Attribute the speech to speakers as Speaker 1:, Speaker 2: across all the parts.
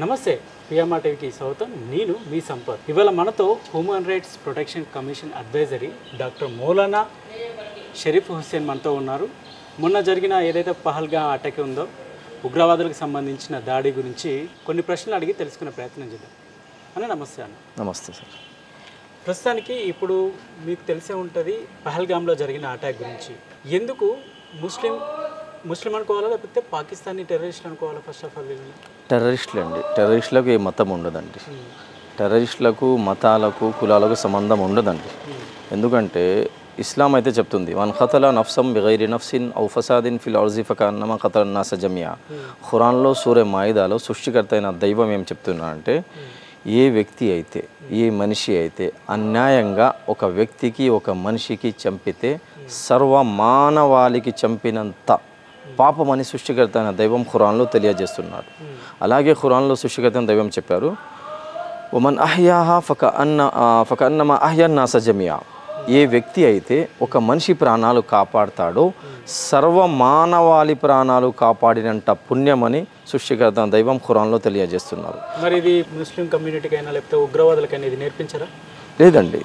Speaker 1: నమస్తే పిఎంఆర్ టీవీకి స్వాగతం. నేను మీ సంపత్. ఇవాళ మనతో human rights protection commission advisory doctor Maulana Sharif Hussain మనతో ఉన్నారు. మొన్న జరిగిన ఏదైతే పహల్గామ్ అటాక్ ఉందో ఉగ్రవాదులకు సంబంధించిన దాడి గురించి కొన్ని ప్రశ్నలు అడిగి తెలుసుకునే ప్రయత్నం చేద్దాం. అన్న నమస్తే. అన్న
Speaker 2: నమస్తే సార్.
Speaker 1: ప్రస్తుతానికి ఇప్పుడు మీకు తెలిసే ఉంటుంది పహల్గామ్లో జరిగిన అటాక్ గురించి. ఎందుకు ముస్లిం అనుకోవాలా లేకపోతే పాకిస్తానీ టెర్రరిస్టులు అనుకోవాలా? ఫస్ట్ ఆఫ్ ఆల్
Speaker 2: టెర్రరిస్టులు అండి. టెర్రరిస్టులకు ఏ మతం ఉండదండి. టెర్రరిస్టులకు మతాలకు కులాలకు సంబంధం ఉండదండి. ఎందుకంటే ఇస్లాం అయితే చెప్తుంది వన్ ఖతల నఫ్సం బిగైరి నఫ్సిన్ ఔ ఫసాదిన్ ఫిల్ అర్జి ఫకన్నమా ఖతల నాస జమియా. ఖురాన్లో సూరే మాయిదాలో సృష్టికర్త అయిన దైవం ఏం చెప్తున్నా అంటే ఏ వ్యక్తి అయితే ఏ మనిషి అయితే అన్యాయంగా ఒక వ్యక్తికి ఒక మనిషికి చంపితే సర్వ మానవాళికి చంపినంత పాపమని సృష్టికర్త అయిన దైవం ఖురాన్లో తెలియజేస్తున్నాడు. అలాగే ఖురాన్లో సృష్టికర్త అయిన దైవం చెప్పారు వమన్ అహ్యాహా ఫకన్నమా అహ్యన్ నాస జమియా. ఏ వ్యక్తి అయితే ఒక మనిషి ప్రాణాలు కాపాడుతాడో సర్వ మానవాళి ప్రాణాలు కాపాడినంత పుణ్యమని సృష్టికర్త దైవం ఖురాన్లో తెలియజేస్తున్నారు.
Speaker 1: మరి ఇది ముస్లిం కమ్యూనిటీకైనా లేకపోతే ఉగ్రవాదులకైనా ఇది నేర్పించారా?
Speaker 2: లేదండి.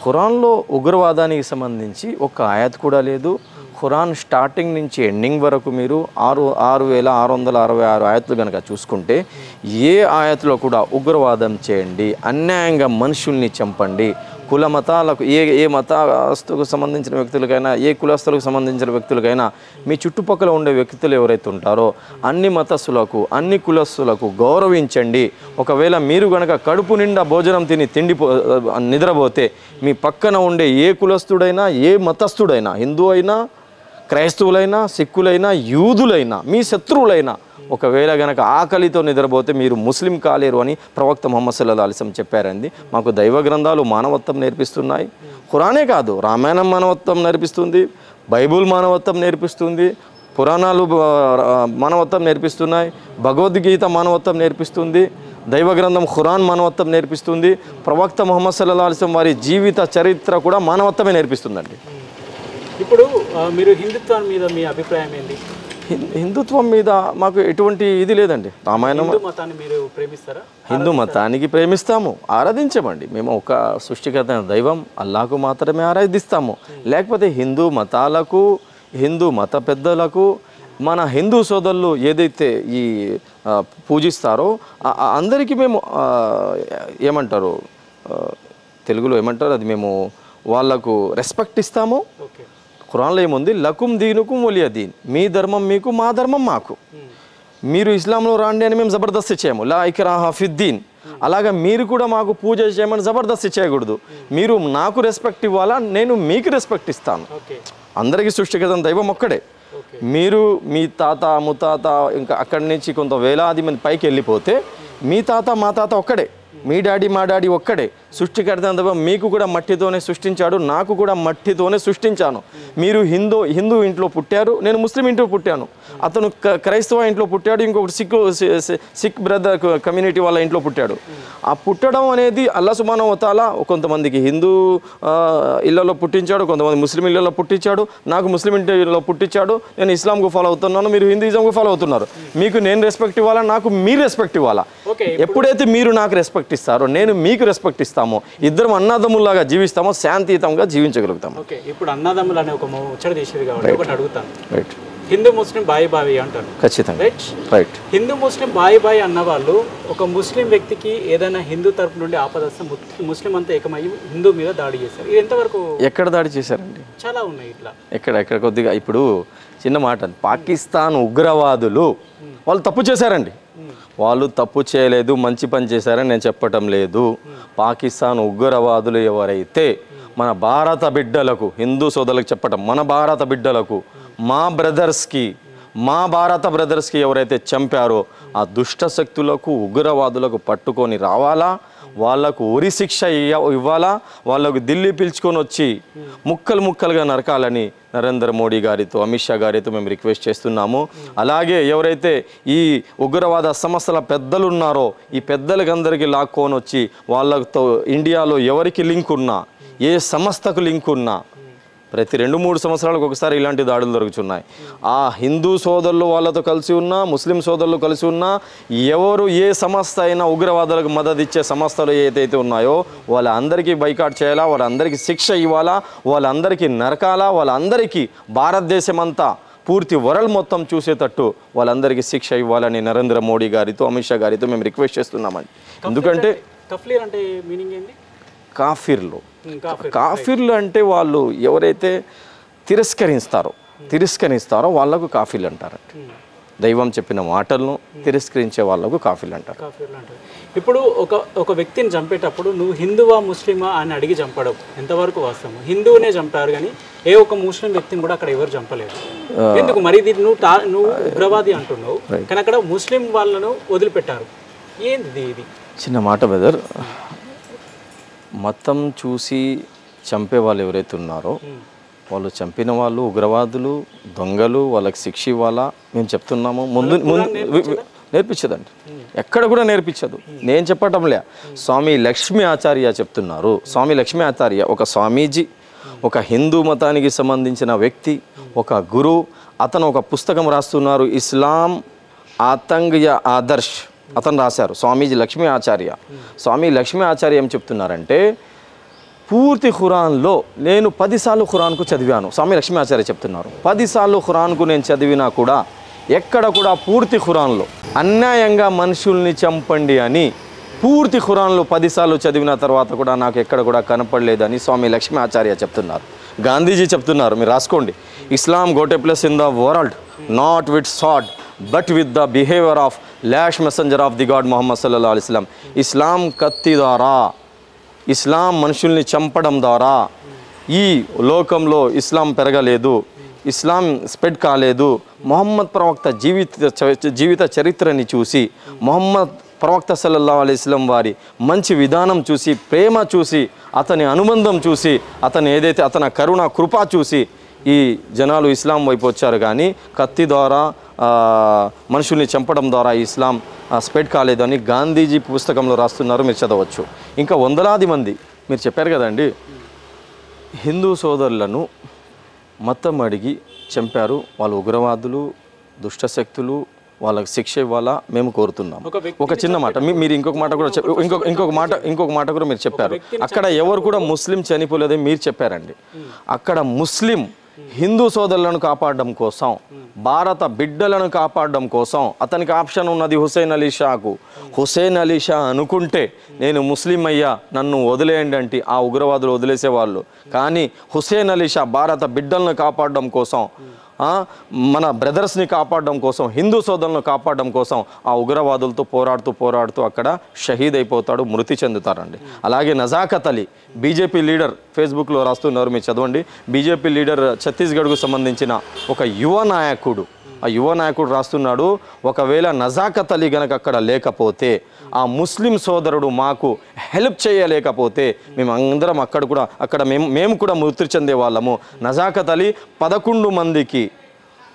Speaker 2: ఖురాన్లో ఉగ్రవాదానికి సంబంధించి ఒక ఆయత్ కూడా లేదు. ఖురాన్ స్టార్టింగ్ నుంచి ఎండింగ్ వరకు మీరు 6,666 ఆయతులు కనుక చూసుకుంటే ఏ ఆయతులో కూడా ఉగ్రవాదం చేయండి, అన్యాయంగా మనుషుల్ని చంపండి, కుల మతాలకు ఏ మతస్థులకు సంబంధించిన వ్యక్తులకైనా ఏ కులస్తులకు సంబంధించిన వ్యక్తులకైనా మీ చుట్టుపక్కల ఉండే వ్యక్తులు ఎవరైతే ఉంటారో అన్ని మతస్థులకు అన్ని కులస్తులకు గౌరవించండి. ఒకవేళ మీరు కనుక కడుపు నిండా భోజనం తిని నిద్రపోతే మీ పక్కన ఉండే ఏ కులస్తుడైనా ఏ మతస్థుడైనా హిందూ అయినా క్రైస్తవులైనా సిక్కులైనా యూదులైనా మీ శత్రువులైనా ఒకవేళ గనక ఆకలితో నిద్రపోతే మీరు ముస్లిం కాలేరు అని ప్రవక్త ముహమ్మద్ సల్లల్లాహు అలైహి వసల్లం చెప్పారండి. మాకు దైవ గ్రంథాలు మానవత్వం నేర్పిస్తున్నాయి. ఖురానే కాదు, రామాయణం మానవత్వం నేర్పిస్తుంది, బైబుల్ మానవత్వం నేర్పిస్తుంది, పురాణాలు మానవత్వం నేర్పిస్తున్నాయి, భగవద్గీత మానవత్వం నేర్పిస్తుంది, దైవ గ్రంథం ఖురాన్ మానవత్వం నేర్పిస్తుంది, ప్రవక్త ముహమ్మద్ సల్లల్లాహు అలైహి వసల్లం వారి జీవిత చరిత్ర కూడా మానవత్వమే నేర్పిస్తుందండి.
Speaker 1: ఇప్పుడు మీరు హిందుత్వం మీద మీ అభిప్రాయం ఏంటి?
Speaker 2: హిందుత్వం మీద మాకు ఎటువంటి ఇది లేదండి. రామాయణం
Speaker 1: మతాన్ని మీరు ప్రేమిస్తారా?
Speaker 2: హిందూ మతానికి ప్రేమిస్తాము, ఆరాధించమండి. మేము ఒక సృష్టికర్త దైవం అల్లాహకు మాత్రమే ఆరాధిస్తాము. లేకపోతే హిందూ మతాలకు హిందూ మత పెద్దలకు మన హిందూ సోదరులు ఏదైతే ఈ పూజిస్తారో అందరికీ మేము ఏమంటారు తెలుగులో ఏమంటారు అది మేము వాళ్ళకు రెస్పెక్ట్ ఇస్తాము. ఖురాన్లో ఏముంది లకుం దీనుకుం వలియ దీన్, మీ ధర్మం మీకు మా ధర్మం మాకు. మీరు ఇస్లాంలో రాండి అని మేము జబర్దస్తి చేయము, లా ఇక్రాహ ఫిద్దీన్. అలాగా మీరు కూడా మాకు పూజ చేయమని జబర్దస్తి చేయకూడదు. మీరు నాకు రెస్పెక్ట్ ఇవ్వాలా, నేను మీకు రెస్పెక్ట్ ఇస్తాను. అందరికీ సృష్టికర్త దైవం ఒక్కడే. మీరు మీ తాత ముత్తాత ఇంకా అక్కడి నుంచి కొంత వేలాది మంది పైకి వెళ్ళిపోతే మీ తాత మా తాత ఒక్కడే, మీ డాడీ మా డాడీ ఒక్కడే. సృష్టికర్త దైవం మీకు కూడా మట్టితోనే సృష్టించాడు, నాకు కూడా మట్టితోనే సృష్టించాను. మీరు హిందూ ఇంట్లో పుట్టారు, నేను ముస్లిం ఇంట్లో పుట్టాను. అతను క్రైస్తవ ఇంట్లో పుట్టాడు, ఇంకొకటి సిక్ బ్రదర్ కమ్యూనిటీ వాళ్ళ ఇంట్లో పుట్టాడు. ఆ పుట్టడం అనేది అల్లాహ్ సుబ్హానహు వ తఆలా కొంతమందికి హిందూ ఇళ్లలో పుట్టించాడు, కొంతమంది ముస్లిం ఇళ్లలో పుట్టించాడు. నాకు ముస్లిం ఇంటిలో పుట్టించాడు, నేను ఇస్లాంకు ఫాలో అవుతున్నాను, మీరు హిందూయిజంకు ఫాలో అవుతున్నారు. మీకు నేను రెస్పెక్ట్ ఇవ్వాలా, నాకు మీరు రెస్పెక్ట్ ఇవ్వాలా. ఎప్పుడైతే మీరు నాకు రెస్పెక్ట్ ఇస్తారో నేను మీకు రెస్పెక్ట్ ఇస్తాము, ఇద్దరం అన్నదమ్ముల్లాగా జీవిస్తామో శాంతియుతంగా జీవించగలుగుతాము.
Speaker 1: ఓకే, ఇప్పుడు అన్నదమ్ములు అనే ఒక ముచ్చట తీసేది కాబట్టి ఒకటి అడుగుతాను. రైట్, హిందూ ముస్లిం బాయి అంటారు. ఖచ్చితంగా రైట్. హిందూ ముస్లిం బాయి అన్న వాళ్ళు ఒక ముస్లిం వ్యక్తికి ఏదైనా హిందూ తరపు నుండి ఆపదస్తే ముస్లిం అంతా ఏకమయ్యి హిందూ మీద దాడి చేశారు. ఇది ఎంతవరకు? ఎక్కడ దాడి చేశారండి? చాలా ఉన్నాయి ఇట్లా. ఎక్కడ కొద్దిగా ఇప్పుడు చిన్న మాట, పాకిస్తాన్ ఉగ్రవాదులు వాళ్ళు తప్పు చేశారండి. వాళ్ళు తప్పు చేయలేదు, మంచి పని చేశారని నేను చెప్పటం లేదు. పాకిస్తాన్ ఉగ్రవాదులు ఎవరైతే మన భారత బిడ్డలకు, హిందూ సోదరులకు చెప్పటం, మన భారత బిడ్డలకు, మా భారత బ్రదర్స్కి ఎవరైతే చంపారో ఆ దుష్ట శక్తులకు ఉగ్రవాదులకు పట్టుకొని రావాలా, వాళ్లకు ఉరి శిక్ష ఇవ్వాలా, వాళ్ళకు ఢిల్లీ పిలుచుకొని వచ్చి ముక్కలుగా నరకాలని నరేంద్ర మోడీ గారితో అమిత్ షా గారితో మేము రిక్వెస్ట్ చేస్తున్నాము. అలాగే ఎవరైతే ఈ ఉగ్రవాద సంస్థల పెద్దలు ఉన్నారో ఈ పెద్దలకి అందరికీ లాక్కొని వచ్చి వాళ్ళతో ఇండియాలో ఎవరికి లింక్ ఉన్నా, ఏ సంస్థకు లింక్ ఉన్నా
Speaker 2: ప్రతి 2-3 సంవత్సరాలకు ఒకసారి ఇలాంటి దాడులు జరుగుతున్నాయి. ఆ హిందూ సోదరులు వాళ్ళతో కలిసి ఉన్నా, ముస్లిం సోదరులు కలిసి ఉన్నా, ఎవరు ఏ సంస్థ అయినా ఉగ్రవాదులకు మద్దతు ఇచ్చే సంస్థలు ఏదైతే ఉన్నాయో వాళ్ళందరికీ బైకాట్ చేయాలా, వాళ్ళందరికీ శిక్ష ఇవ్వాలా, వాళ్ళందరికీ నరకాలా, వాళ్ళందరికీ భారతదేశం అంతా పూర్తి వరల్డ్ మొత్తం చూసేటట్టు వాళ్ళందరికీ శిక్ష ఇవ్వాలని నరేంద్ర మోడీ గారితో, అమిత్ షా గారితో మేము రిక్వెస్ట్ చేస్తున్నామండి. ఎందుకంటే
Speaker 1: కఫ్లీర్ అంటే మీనింగ్ ఏంటి?
Speaker 2: కాఫీర్లు అంటే వాళ్ళు ఎవరైతే తిరస్కరిస్తారో వాళ్ళకు కాఫీలు అంటారండి. దైవం చెప్పిన మాటలను తిరస్కరించే వాళ్ళకు కాఫీలు అంటారు.
Speaker 1: ఇప్పుడు ఒక వ్యక్తిని చంపేటప్పుడు నువ్వు హిందువా ముస్లిమా అని అడిగి చంపడం ఎంతవరకు వాస్తవం? హిందువునే చంపారు కానీ ఏ ఒక్క ముస్లిం వ్యక్తిని కూడా అక్కడ ఎవరు చంపలేదు. ఎందుకు మరి నువ్వు ఉగ్రవాది అంటున్నావు కానీ అక్కడ ముస్లిం వాళ్ళను వదిలిపెట్టారు, ఏంది ఇది?
Speaker 2: చిన్న మాట బ్రదర్, మతం చూసి చంపే వాళ్ళు ఎవరైతే ఉన్నారో వాళ్ళు చంపిన వాళ్ళు ఉగ్రవాదులు, దొంగలు, వాళ్ళకి శిక్ష ఇవ్వాలా మేము చెప్తున్నాము. ముందు నేర్పించదండి, ఎక్కడ కూడా నేర్పించదు. నేను చెప్పటంలే, స్వామి లక్ష్మీ ఆచార్య చెప్తున్నారు. స్వామి లక్ష్మీ ఆచార్య ఒక స్వామీజీ, ఒక హిందూ మతానికి సంబంధించిన వ్యక్తి, ఒక గురు. అతను ఒక పుస్తకం రాస్తున్నారు, ఇస్లాం ఆతంగ ఆదర్శ్ అతను రాశారు, స్వామీజీ లక్ష్మీ ఆచార్య. స్వామి లక్ష్మీ ఆచార్య ఏం చెప్తున్నారంటే, పూర్తి ఖురాన్లో నేను 10 సార్లు ఖురాన్కు చదివాను. స్వామి లక్ష్మీ ఆచార్య చెప్తున్నారు 10 సార్లు ఖురాన్కు నేను చదివినా కూడా ఎక్కడ కూడా పూర్తి ఖురాన్లో అన్యాయంగా మనుషుల్ని చంపండి అని పూర్తి ఖురాన్లో 10 సార్లు చదివిన తర్వాత కూడా నాకు ఎక్కడ కూడా కనపడలేదని స్వామి లక్ష్మీ ఆచార్య చెప్తున్నారు. గాంధీజీ చెప్తున్నారు, మీరు రాసుకోండి, Islam got a place in the world not with sword but with the behaviour of last messenger of the god Muhammad సల్లల్లాహు అలైహి వసల్లం. ఇస్లాం కత్తి ద్వారా, ఇస్లాం మనుషుల్ని చంపడం ద్వారా ఈ లోకంలో ఇస్లాం పెరగలేదు, ఇస్లాం స్ప్రెడ్ కాలేదు. మొహమ్మద్ ప్రవక్త జీవిత చరిత్రని చూసి, మొహమ్మద్ ప్రవక్త సల్లల్లాహు అలైహి వసల్లం వారి మంచి విధానం చూసి, ప్రేమ చూసి, అతని అనుబంధం చూసి, అతని కరుణ కృప చూసి ఈ జనాలు ఇస్లాం వైపు వచ్చారు. కానీ కత్తి ద్వారా మనుషుల్ని చంపడం ద్వారా ఇస్లాం స్ప్రెడ్ కాలేదని గాంధీజీ పుస్తకంలో రాస్తున్నారు, మీరు చదవచ్చు. ఇంకా వందలాది మంది, మీరు చెప్పారు కదండి, హిందూ సోదరులను మతం అడిగి చంపారు, వాళ్ళు ఉగ్రవాదులు, దుష్టశక్తులు, వాళ్ళకి శిక్ష ఇవ్వాలా మేము కోరుతున్నాం. ఒక చిన్న మాట, మీరు ఇంకొక మాట కూడా ఇంకొక మాట కూడా మీరు చెప్పారు, అక్కడ ఎవరు కూడా ముస్లిం చనిపోలేదని మీరు చెప్పారండి. అక్కడ ముస్లిం హిందూ సోదరులను కాపాడడం కోసం, భారత బిడ్డలను కాపాడడం కోసం అతనికి ఆప్షన్ ఉన్నది హుసేన్ అలీ షాకు. హుసేన్ అలీ షా అనుకుంటే నేను ముస్లిం అయ్యా నన్ను వదిలేయండి అంటే ఆ ఉగ్రవాదులు వదిలేసేవాళ్ళు. కానీ హుసేన్ అలీ షా భారత బిడ్డలను కాపాడడం కోసం, మన బ్రదర్స్ని కాపాడడం కోసం, హిందూ సోదరులను కాపాడడం కోసం ఆ ఉగ్రవాదులతో పోరాడుతూ అక్కడ షహీద్ అయిపోతాడు, మృతి చెందుతారండి. అలాగే నజాకత్ అలీ బీజేపీ లీడర్ ఫేస్బుక్లో రాస్తున్నారు, మీరు చదవండి. బీజేపీ లీడర్ ఛత్తీస్గఢ్కు సంబంధించిన ఒక యువ నాయకుడు, ఆ యువ నాయకుడు రాస్తున్నాడు, ఒకవేళ నజాకత్ అలీ గనక అక్కడ లేకపోతే, ఆ ముస్లిం సోదరుడు మాకు హెల్ప్ చేయలేకపోతే మేము అందరం అక్కడ మేము కూడా మృతి చెందే వాళ్ళము. నజాకత్ అలీ 11 మందికి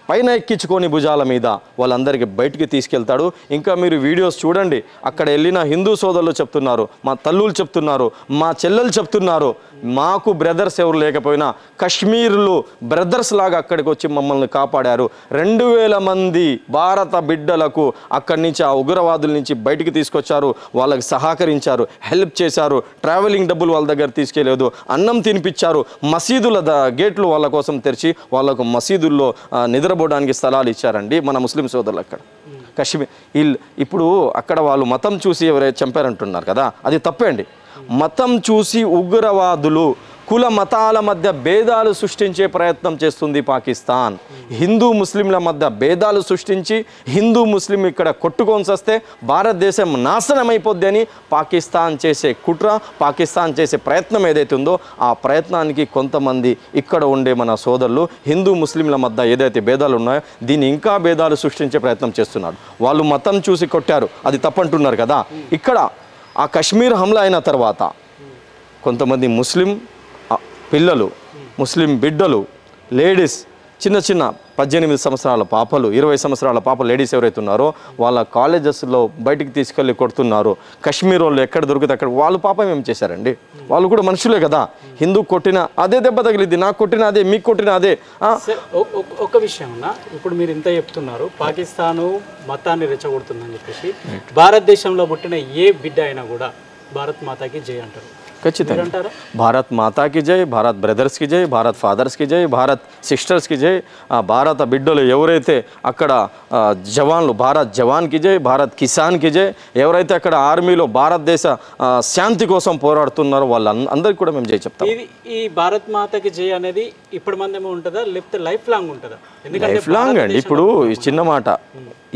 Speaker 2: పైన ఎక్కించుకొని భుజాల మీద వాళ్ళందరికీ బయటికి తీసుకెళ్తాడు. ఇంకా మీరు వీడియోస్ చూడండి, అక్కడ వెళ్ళిన హిందూ సోదరులు చెప్తున్నారు, మా తల్లులు చెప్తున్నారు, మా చెల్లెలు చెప్తున్నారు, మాకు బ్రదర్స్ ఎవరు లేకపోయినా కశ్మీర్లు బ్రదర్స్ లాగా అక్కడికి వచ్చి మమ్మల్ని కాపాడారు. 2000 మంది భారత బిడ్డలకు అక్కడి నుంచి ఆ ఉగ్రవాదుల నుంచి బయటికి తీసుకొచ్చారు, వాళ్ళకి సహకరించారు, హెల్ప్ చేశారు, ట్రావెలింగ్ డబ్బులు వాళ్ళ దగ్గర తీసుకెళ్ళలేదు, అన్నం తినిపించారు, మసీదుల గేట్లు వాళ్ళ కోసం తెరిచి వాళ్ళకు మసీదుల్లో నిద్రపోవడానికి స్థలాలు ఇచ్చారండి మన ముస్లిం సోదరులు. అక్కడ కశ్మీర్ ఇప్పుడు అక్కడ వాళ్ళు మతం చూసి ఎవరైతే చంపారంటున్నారు కదా, అది తప్పే అండి. మతం చూసి ఉగ్రవాదులు కుల మతాల మధ్య భేదాలు సృష్టించే ప్రయత్నం చేస్తుంది పాకిస్తాన్. హిందూ ముస్లింల మధ్య భేదాలు సృష్టించి హిందూ ముస్లిం ఇక్కడ కొట్టుకొని వస్తే భారతదేశం నాశనం అయిపోద్ది అని పాకిస్తాన్ చేసే కుట్ర, పాకిస్తాన్ చేసే ప్రయత్నం ఏదైతే ఉందో ఆ ప్రయత్నానికి కొంతమంది ఇక్కడ ఉండే మన సోదరులు హిందూ ముస్లింల మధ్య ఏదైతే భేదాలు ఉన్నాయో దీన్ని ఇంకా భేదాలు సృష్టించే ప్రయత్నం చేస్తున్నారు. వాళ్ళు మతం చూసి కొట్టారు, అది తప్పంటున్నారు కదా. ఇక్కడ ఆ కశ్మీర్ హమ్లా అయిన తర్వాత కొంతమంది ముస్లిం పిల్లలు, ముస్లిం బిడ్డలు, లేడీస్, చిన్న 18 సంవత్సరాల పాపలు 20 సంవత్సరాల పాపలు లేడీస్ ఎవరైతే ఉన్నారో వాళ్ళ కాలేజెస్లో బయటికి తీసుకెళ్ళి కొడుతున్నారు. కాశ్మీర్ వాళ్ళు ఎక్కడ దొరికితే అక్కడ వాళ్ళు పాపం ఏం చేశారండి? వాళ్ళు కూడా మనుషులే కదా. హిందూ కొట్టిన అదే దెబ్బ తగిలిద్ది, నాకు కొట్టిన అదే, మీకు కొట్టిన అదే.
Speaker 1: ఒక విషయం అన్న, ఇప్పుడు మీరు ఇంత చెప్తున్నారు పాకిస్తాను మతాన్ని రెచ్చగొడుతుందని చెప్పేసి, భారతదేశంలో పుట్టిన ఏ బిడ్డ అయినా కూడా భారత్ మాతాకి జై అంటారు.
Speaker 2: ఖచ్చితంగా భారత్ మాతాకి జై, భారత్ బ్రదర్స్కి జై, భారత్ ఫాదర్స్కి జై, భారత్ సిస్టర్స్కి జై. భారత బిడ్డలు ఎవరైతే అక్కడ జవాన్లు, భారత్ జవాన్కి జై, భారత్ కిసాన్కి జై. ఎవరైతే అక్కడ ఆర్మీలో భారతదేశ శాంతి కోసం పోరాడుతున్నారో వాళ్ళందరికీ కూడా మేము జై చెప్తాం.
Speaker 1: ఈ భారత్ మాతాకి జై అనేది ఇప్పుడు మందేమో ఉంటుందా, లేకపోతే లైఫ్ లాంగ్ ఉంటుందా?
Speaker 2: లైఫ్ లాంగ్ అండి. ఇప్పుడు ఈ చిన్న మాట,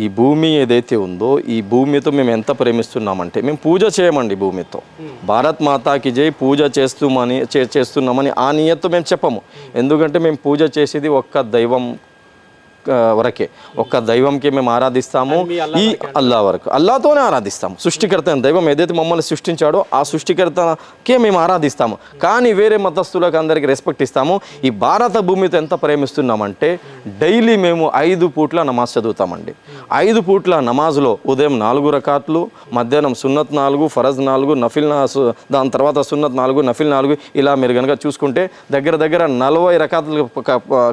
Speaker 2: ఈ భూమి ఏదైతే ఉందో ఈ భూమితో మేము ఎంత ప్రేమిస్తున్నామంటే మేము పూజ చేయమండి భూమితో. భారత్ మాతాకి జై పూజ చేస్తున్నామని ఆ నియత్తో మేము చెప్పము. ఎందుకంటే మేము పూజ చేసేది ఒక్క దైవం వరకే, ఒక్క దైవంకి మేము ఆరాధిస్తాము. ఈ అల్లా వరకు, అల్లాతోనే ఆరాధిస్తాము. సృష్టికర్త దైవం ఏదైతే మమ్మల్ని సృష్టించాడో ఆ సృష్టికర్తకే మేము ఆరాధిస్తాము. కానీ వేరే మతస్థులకు అందరికీ రెస్పెక్ట్ ఇస్తాము. ఈ భారత భూమితో ఎంత ప్రేమిస్తున్నామంటే డైలీ మేము 5 పూట్ల నమాజ్ చదువుతామండి. 5 పూట్ల నమాజ్లో ఉదయం 4 రకాట్లు, మధ్యాహ్నం సున్నత్ 4, ఫరజ్ 4, నఫిల్, దాని తర్వాత సున్నత్ 4, నఫిల్ 4. ఇలా మీరు కనుక చూసుకుంటే దగ్గర 40 రకాతులు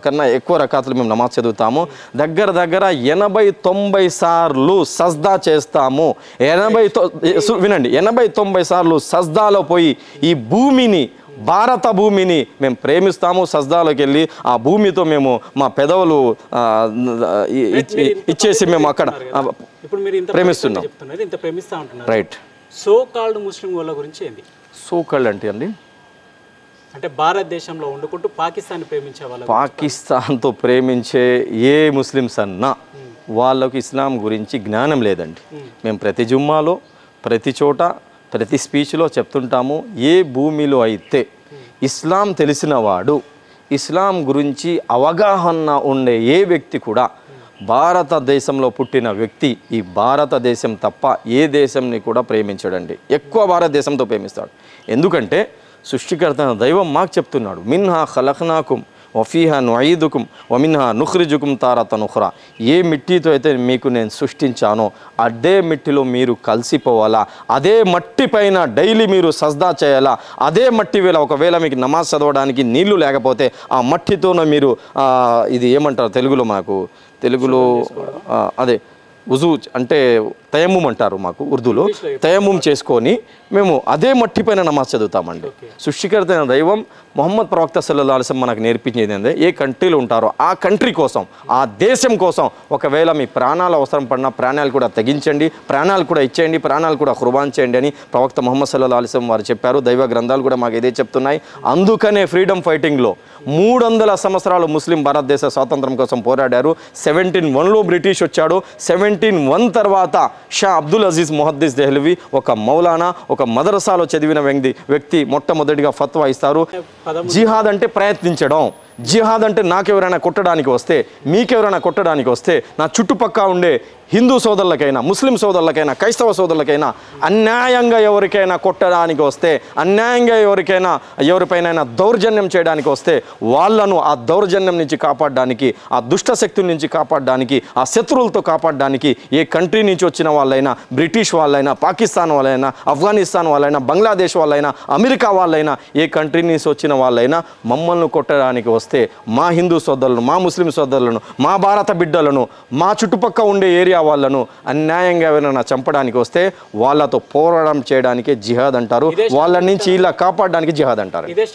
Speaker 2: కన్నా ఎక్కువ రకాతులు మేము నమాజ్ చదువుతాము. దగ్గర 80-90 సార్లు సజ్దా చేస్తాము. 80-90 సార్లు సజ్దాలో పోయి ఈ భూమిని, భారత భూమిని మేము ప్రేమిస్తాము. సజ్దాలోకి వెళ్ళి ఆ భూమితో మేము మా పెదవులు ఇచ్చేసి మేము అక్కడ ప్రేమిస్తున్నాం. రైట్.
Speaker 1: సో కాల్డ్ ముస్లిం వాళ్ళ గురించి ఏంది?
Speaker 2: సో కాల్డ్ అంటే అండి,
Speaker 1: అంటే భారతదేశంలో ఉండుకుంటూ పాకిస్తాన్ ప్రేమించే వాళ్ళు,
Speaker 2: పాకిస్తాన్తో ప్రేమించే ఏ ముస్లిమ్స్ అన్నా వాళ్ళకు ఇస్లాం గురించి జ్ఞానం లేదండి. మేము ప్రతి జుమ్మాలో, ప్రతి చోట, ప్రతి స్పీచ్లో చెప్తుంటాము, ఏ భూమిలో అయితే ఇస్లాం తెలిసిన వాడు, ఇస్లాం గురించి అవగాహన ఉండే ఏ వ్యక్తి కూడా భారతదేశంలో పుట్టిన వ్యక్తి ఈ భారతదేశం తప్ప ఏ దేశంని కూడా ప్రేమించడండి. ఎక్కువ భారతదేశంతో ప్రేమిస్తాడు. ఎందుకంటే సృష్టికర్త దైవం మాకు చెప్తున్నాడు, మిన్హా ఖలఖ్నాకుం వఫీహా నుঈదుకుం వమిన్హా నుఖ్రిజుకుం తారతన్ ఉఖ్రా. ఏ మిట్టితో అయితే మీకు నేను సృష్టించానో అదే మిట్టిలో మీరు కలిసిపోవాలా, అదే మట్టి పైన డైలీ మీరు సజ్దా చేయాలా. అదే మట్టి వేళ ఒకవేళ మీకు నమాజ్ చదవడానికి నీళ్లు లేకపోతే ఆ మట్టితోనే మీరు ఇది ఏమంటారు తెలుగులో అదే ఉజూ అంటే తయమ్ముం అంటారు మాకు ఉర్దూలో. తయమ్ముం చేసుకొని మేము అదే మట్టి పైన నమాజ్ చదువుతామండి. సృష్టికర్త దైవం మొహమ్మద్ ప్రవక్త సల్లల్లాహు అలైహి వసల్లం మనకు నేర్పించేది ఏంటంటే, ఏ కంట్రీలో ఉంటారో ఆ కంట్రీ కోసం, ఆ దేశం కోసం ఒకవేళ మీ ప్రాణాలు అవసరం పడినా ప్రాణాలు కూడా తెగించండి, ప్రాణాలు కూడా ఇచ్చేయండి, ప్రాణాలు కూడా ఖుర్బాన్ చేయండి అని ప్రవక్త మొహమ్మద్ సల్లల్లాహు అలైహి వసల్లం వారు చెప్పారు. దైవ గ్రంథాలు కూడా మాకు ఇదే చెప్తున్నాయి. అందుకనే ఫ్రీడమ్ ఫైటింగ్లో 300 సంవత్సరాలు ముస్లిం భారతదేశ స్వాతంత్రం కోసం పోరాడారు. 1701లో బ్రిటిష్ వచ్చాడు. 1701 తర్వాత షా అబ్దుల్ అజీజ్ ముహద్దీస్ దెహ్లవి ఒక మౌలానా, ఒక మదరసాలో చదివిన వ్యక్తి మొట్టమొదటిగా ఫత్వా ఇస్తారు. జిహాద్ అంటే ప్రయత్నించడం, జిహాద్ అంటే నాకెవరైనా కొట్టడానికి వస్తే, మీకెవరైనా కొట్టడానికి వస్తే నా చుట్టుపక్క ఉండే హిందూ సోదరులకైనా, ముస్లిం సోదరులకైనా, క్రైస్తవ సోదరులకైనా అన్యాయంగా ఎవరికైనా కొట్టడానికి వస్తే, అన్యాయంగా ఎవరిపైనైనా దౌర్జన్యం చేయడానికి వస్తే వాళ్ళను ఆ దౌర్జన్యం నుంచి కాపాడడానికి, ఆ దుష్ట శక్తుల నుంచి కాపాడడానికి, ఆ శత్రువులతో కాపాడడానికి ఏ కంట్రీ నుంచి వచ్చిన వాళ్ళైనా, బ్రిటిష్ వాళ్ళైనా, పాకిస్తాన్ వాళ్ళైనా, ఆఫ్ఘనిస్తాన్ వాళ్ళైనా, బంగ్లాదేశ్ వాళ్ళైనా, అమెరికా వాళ్ళైనా, ఏ కంట్రీ నుంచి వచ్చిన వాళ్ళైనా మమ్మల్ని కొట్టడానికి వస్తే మా హిందూ సోదరులను, మా ముస్లిం సోదరులను, మా భారత బిడ్డలను, మా చుట్టుపక్క ఉండే ఏరియా వాళ్ళను అన్యాయంగా ఎవరైనా చంపడానికి వస్తే వాళ్ళతో పోరాటం చేయడానికి జిహాద్ అంటారు. వాళ్ళ నుంచి ఇలా కాపాడడానికి జిహాద్ అంటారు. ఇదే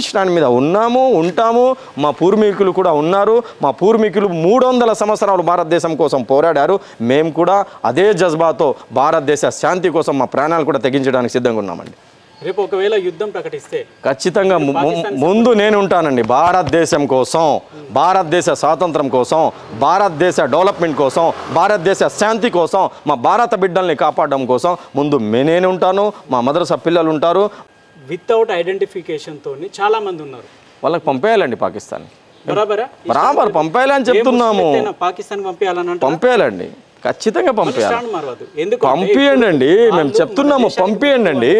Speaker 2: స్టాండ్ మీద ఉన్నాము, ఉంటాము. మా పూర్వీకులు కూడా ఉన్నారు. మా పూర్వీకులు 300 సంవత్సరాలు భారతదేశం కోసం పోరాడారు. మేము కూడా అదే జజ్బాతో భారతదేశ శాంతి కోసం మా ప్రాణాలు కూడా తెగించడానికి సిద్ధంగా ఉన్నామండి.
Speaker 1: రేపు ఒకవేళ యుద్ధం ప్రకటిస్తే
Speaker 2: ఖచ్చితంగా ముందు నేను ఉంటానండి. భారతదేశం కోసం, భారతదేశ స్వాతంత్రం కోసం, భారతదేశ డెవలప్మెంట్ కోసం, భారతదేశ శాంతి కోసం, మా భారత బిడ్డల్ని కాపాడడం కోసం ముందు నేను ఉంటాను. మా మదరసా పిల్లలు ఉంటారు.
Speaker 1: వితౌట్ ఐడెంటిఫికేషన్ తోని చాలా మంది ఉన్నారు.
Speaker 2: వాళ్ళకి పంపేయాలండి పాకిస్తాన్,
Speaker 1: బరాబర్
Speaker 2: పంపేయాలని చెప్తున్నాము.
Speaker 1: పాకిస్తాన్
Speaker 2: పంపేయాలండి, ఖచ్చితంగా పంపించండి. మేము చెప్తున్నాము, పంపించండి.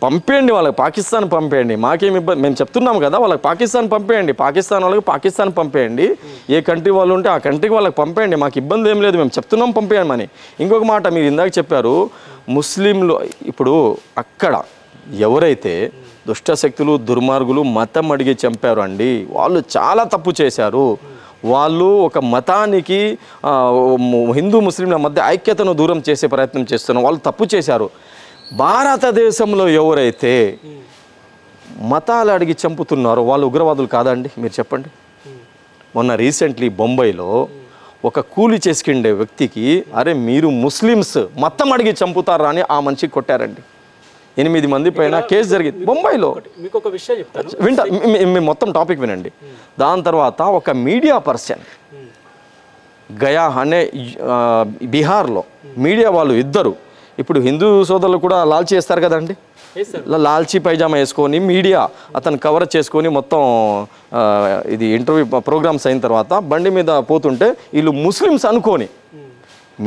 Speaker 2: పంపేయండి, వాళ్ళకి పాకిస్తాన్ పంపేయండి, మాకేమి ఇబ్బంది. మేము చెప్తున్నాం కదా, వాళ్ళకి పాకిస్తాన్ పంపేయండి, పాకిస్తాన్ వాళ్ళకి పాకిస్తాన్ పంపేయండి, ఏ కంట్రీ వాళ్ళు ఉంటే ఆ కంట్రీకి వాళ్ళకి పంపేయండి, మాకు ఇబ్బంది ఏం లేదు, మేము చెప్తున్నాం పంపేయమని. ఇంకొక మాట మీరు ఇందాక చెప్పారు, ముస్లింలు ఇప్పుడు అక్కడ ఎవరైతే దుష్టశక్తులు దుర్మార్గులు మతం అడిగి చంపారు అండి, వాళ్ళు చాలా తప్పు చేశారు. వాళ్ళు ఒక మతానికి హిందూ ముస్లింల మధ్య ఐక్యతను దూరం చేసే ప్రయత్నం చేస్తున్నారు, వాళ్ళు తప్పు చేశారు. భారతదేశంలో ఎవరైతే మతాలు అడిగి చంపుతున్నారో వాళ్ళు ఉగ్రవాదులు కాదండి? మీరు చెప్పండి. మొన్న రీసెంట్లీ బొంబాయిలో ఒక కూలి చేసుకుండే వ్యక్తికి అరే మీరు ముస్లిమ్స్ మతం అడిగి చంపుతారా అని ఆ మనిషికి కొట్టారండి. 8 మంది పైన కేసు జరిగింది బొంబాయిలో.
Speaker 1: మీకు ఒక విషయం చెప్తాను,
Speaker 2: వింటా, మొత్తం టాపిక్ వినండి. దాని తర్వాత ఒక మీడియా పర్సన్ గయా అనే బీహార్లో మీడియా వాళ్ళు ఇద్దరు, ఇప్పుడు హిందూ సోదరులు కూడా లాల్చీ వేస్తారు కదండి, లాల్చీ పైజామా వేసుకొని మీడియా అతను కవర్ చేసుకొని మొత్తం ఇది ఇంటర్వ్యూ ప్రోగ్రామ్స్ అయిన తర్వాత బండి మీద పోతుంటే వీళ్ళు ముస్లిమ్స్ అనుకొని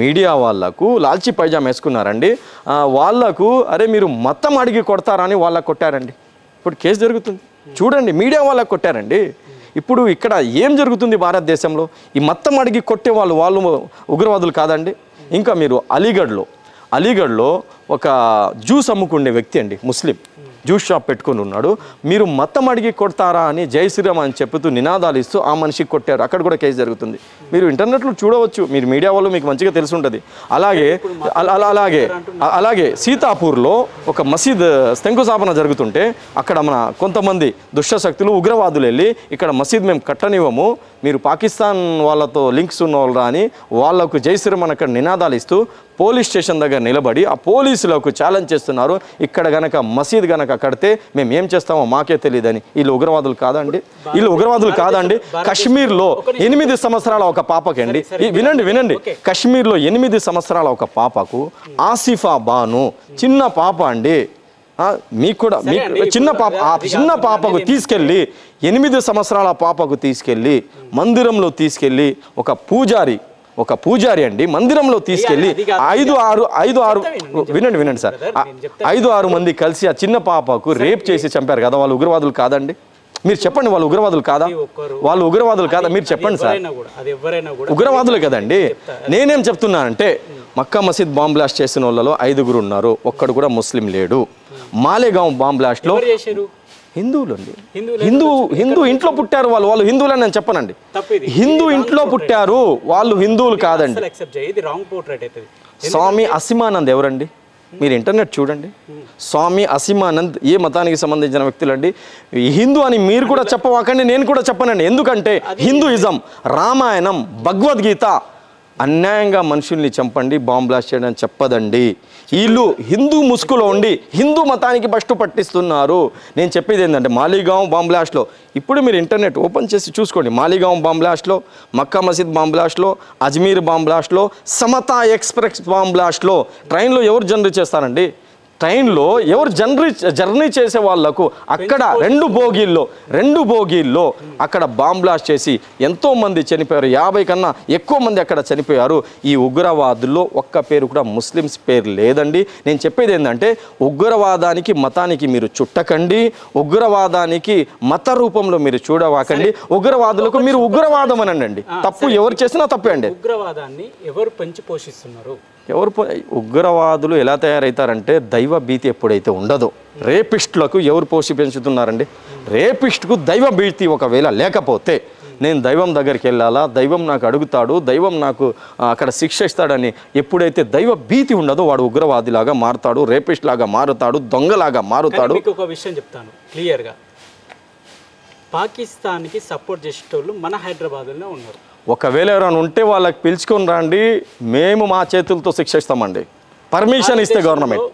Speaker 2: మీడియా వాళ్ళకు లాల్చీ పైజామా వేసుకున్నారండి. వాళ్ళకు అరే మీరు మతం అడిగి కొడతారని వాళ్ళకు కొట్టారండి. ఇప్పుడు కేసు జరుగుతుంది చూడండి, మీడియా వాళ్ళకు కొట్టారండి. ఇప్పుడు ఇక్కడ ఏం జరుగుతుంది భారతదేశంలో? ఈ మతం అడిగి కొట్టే వాళ్ళు ఉగ్రవాదులు కాదండి. ఇంకా మీరు అలీగఢ్లో ఒక జ్యూస్ అమ్ముకునే వ్యక్తి అండి, ముస్లిం జ్యూస్ షాప్ పెట్టుకుని ఉన్నాడు. మీరు మతం అడిగి కొడతారా అని జై శ్రీరామ్ అని చెప్తూ నినాదాలు ఇస్తూ ఆ మనిషికి కొట్టారు. అక్కడ కూడా కేసు జరుగుతుంది, మీరు ఇంటర్నెట్లో చూడవచ్చు, మీరు మీడియా వాళ్ళు మీకు మంచిగా తెలిసి ఉంటుంది. అలాగే సీతాపూర్లో ఒక మసీద్ శంకుస్థాపన జరుగుతుంటే అక్కడ మన కొంతమంది దుష్టశక్తులు ఉగ్రవాదులు వెళ్ళి ఇక్కడ మసీద్ మేము కట్టనివ్వము, మీరు పాకిస్తాన్ వాళ్ళతో లింక్స్ ఉన్న వాళ్ళు అని వాళ్ళకు జై శ్రీరామ్ అక్కడ నినాదాలు ఇస్తూ పోలీస్ స్టేషన్ దగ్గర నిలబడి ఆ పోలీసులకు ఛాలెంజ్ చేస్తున్నారు, ఇక్కడ గనక మసీద్ గనక కడితే మేము ఏం చేస్తామో మాకే తెలియదని. వీళ్ళు ఉగ్రవాదులు కాదండి, వీళ్ళు ఉగ్రవాదులు కాదండి. కాశ్మీర్లో 8 సంవత్సరాల ఒక పాపకండి, వినండి, కాశ్మీర్లో 8 సంవత్సరాల ఒక పాపకు ఆసిఫా బాను చిన్న పాప అండి, మీకు కూడా చిన్న పాపకు తీసుకెళ్ళి 8 సంవత్సరాల పాపకు తీసుకెళ్ళి మందిరంలో తీసుకెళ్ళి ఒక పూజారి అండి మందిరంలో తీసుకెళ్ళి 5-6 వినండి సార్, 5-6 మంది కలిసి ఆ చిన్న పాపకు రేప్ చేసి చంపారు కదా, వాళ్ళు ఉగ్రవాదులు కాదండి? మీరు చెప్పండి, వాళ్ళు ఉగ్రవాదులు కాదా? వాళ్ళు ఉగ్రవాదులు కాదా? మీరు చెప్పండి సార్, ఉగ్రవాదులే కదండి. నేనేం చెప్తున్నానంటే మక్కా మసీద్ బాంబ్ బ్లాస్ట్ చేసిన వాళ్ళలో 5గురు ఉన్నారు, ఒక్కడు కూడా ముస్లిం లేడు. మాలేగాం బాంబ్ బ్లాస్ట్ లో హిందువులు అండి, హిందూ ఇంట్లో పుట్టారు వాళ్ళు హిందువులని నేను చెప్పనండి, హిందూ ఇంట్లో పుట్టారు వాళ్ళు హిందువులు కాదండి. స్వామి అసీమానంద్ ఎవరండి? మీరు ఇంటర్నెట్ చూడండి, స్వామి అసీమానంద్ ఏ మతానికి సంబంధించిన వ్యక్తులండి? హిందూ అని మీరు కూడా చెప్పవాకండి, నేను కూడా చెప్పనండి. ఎందుకంటే హిందూయిజం, రామాయణం, భగవద్గీత అన్యాయంగా మనుషుల్ని చంపండి, బాంబ్ బ్లాస్ట్ చేయడం చెప్పదండి. వీళ్ళు హిందూ ముసుగులో ఉండి హిందూ మతానికి బస్టు పట్టిస్తున్నారు. నేను చెప్పేది ఏంటంటే మాలిగాం బాంబ్ బ్లాస్ట్లో ఇప్పుడు మీరు ఇంటర్నెట్ ఓపెన్ చేసి చూసుకోండి, మాలిగాం బాంబ్ బ్లాస్ట్లో, మక్కా మసీద్ బాంబ్ బ్లాస్ట్లో, అజ్మీర్ బాంబ్ బ్లాస్ట్లో, సమతా ఎక్స్ప్రెస్ బాంబ్ బ్లాస్ట్లో ట్రైన్లో ఎవరు జర్నీ చేస్తారండి? ట్రైన్లో ఎవరు జర్నీ చేసే వాళ్లకు అక్కడ 2 బోగీల్లో అక్కడ బాంబ్ బ్లాస్ట్ చేసి ఎంతోమంది చనిపోయారు, 50 కన్నా ఎక్కువ మంది అక్కడ చనిపోయారు. ఈ ఉగ్రవాదుల్లో ఒక్క పేరు కూడా ముస్లిమ్స్ పేరు లేదండి. నేను చెప్పేది ఏంటంటే ఉగ్రవాదానికి మతానికి మీరు చుట్టకండి, ఉగ్రవాదానికి మత రూపంలో మీరు చూడవాకండి, ఉగ్రవాదులకు మీరు ఉగ్రవాదం అనండి. తప్పు ఎవరు చేసినా తప్పే అండి.
Speaker 1: ఉగ్రవాదాన్ని ఎవరు పెంచి పోషిస్తున్నారు?
Speaker 2: ఉగ్రవాదులు ఎలా తయారవుతారంటే దైవ భీతి ఎప్పుడైతే ఉండదో, రేపిస్టులకు ఎవరు పెంచుతున్నారండి? రేపిస్ట్కు దైవ భీతి ఒకవేళ లేకపోతే నేను దైవం దగ్గరికి వెళ్ళాలా, దైవం నాకు అడుగుతాడు, దైవం నాకు అక్కడ శిక్ష ఇస్తాడని ఎప్పుడైతే దైవ భీతి ఉండదో వాడు ఉగ్రవాదిలాగా మారుతాడు, రేపిస్ట్ లాగా మారుతాడు, దొంగలాగా మారుతాడు.
Speaker 1: ఒక విషయం చెప్తాను క్లియర్గా, పాకిస్తాన్కి సపోర్ట్ చేసేటోళ్ళు మన హైదరాబాద్లోనే ఉన్నారు.
Speaker 2: ఒకవేళ ఎవరైనా ఉంటే వాళ్ళకి పిలుచుకొని రండి, మేము మా చేతులతో శిక్షిస్తామండి, పర్మిషన్ ఇస్తే గవర్నమెంట్.